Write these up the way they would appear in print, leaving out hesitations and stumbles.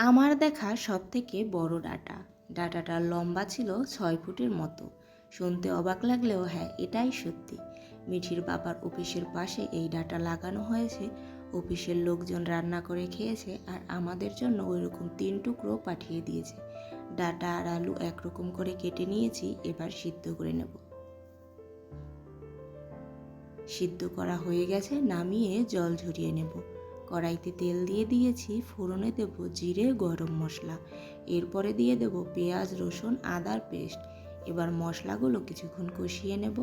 আমার দেখা সবথেকে বড় ডাটাটা লম্বা ছিল 6 ফুটের মতো। শুনতে অবাক লাগলেও হ্যাঁ, এটাই সত্যি। মিঠির বাবার অফিসের পাশে এই ডাটা লাগানো হয়েছে। অফিসের লোকজন রান্না করে খেয়েছে আর আমাদের জন্য ওইরকম 3 টুকরো পাঠিয়ে দিয়েছে। ডাটা আর আলু একরকম করে কেটে নিয়েছি, এবার সিদ্ধ করে নেব। সিদ্ধ করা হয়ে গেছে, নামিয়ে জল ঝরিয়ে নেব। কড়াইতে তেল দিয়ে দিয়েছি, ফোড়নে দেব জিরে, গরম মশলা। এরপরে দিয়ে দেব পেঁয়াজ, রসুন, আদার পেস্ট। এবার মশলাগুলো কিছুক্ষণ কষিয়ে নেব।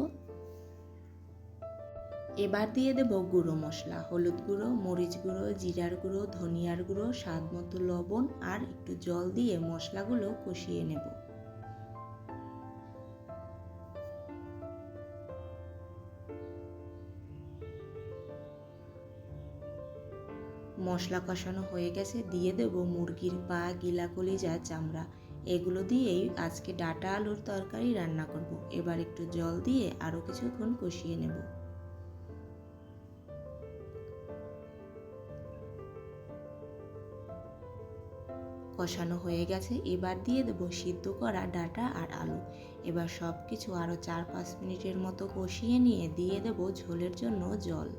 এবার দিয়ে দেব গুঁড়ো মশলা, হলুদ গুঁড়ো, মরিচ গুঁড়ো, জিরার গুঁড়ো, ধনিয়ার গুঁড়ো, স্বাদ মতো লবণ আর একটু জল দিয়ে মশলাগুলো কষিয়ে নেব। মশলা কষানো হয়ে গেছে, দিয়ে দেব মুরগির পা, গিলা, কলিজা, চামড়া। এগুলো দিয়েই আজকে ডাটা আলুর তরকারি রান্না করব। এবার একটু জল দিয়ে আরও কিছুক্ষণ কষিয়ে নেব। কষানো হয়ে গেছে, এবার দিয়ে দেব সিদ্ধ করা ডাটা আর আলু। এবার সব কিছু আরও 4-5 মিনিটের মতো কষিয়ে নিয়ে দিয়ে দেব ঝোলের জন্য জল।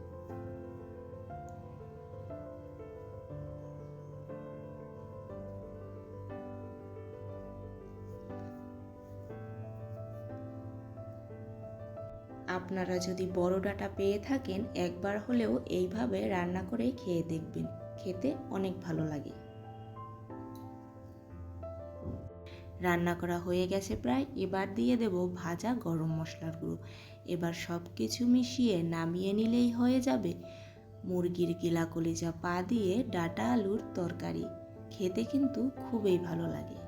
আপনারা যদি বড় ডাটা পেয়ে থাকেন, একবার হলেও এইভাবে রান্না করে খেয়ে দেখবেন। খেতে অনেক ভালো লাগে। রান্না করা হয়ে গেছে প্রায়, এবার দিয়ে দেব ভাজা গরম মশলার গুঁড়ো। এবার সব কিছু মিশিয়ে নামিয়ে নিলেই হয়ে যাবে মুরগির গিলা, কলিজা, পা দিয়ে ডাটা আলুর তরকারি। খেতে কিন্তু খুবই ভালো লাগে।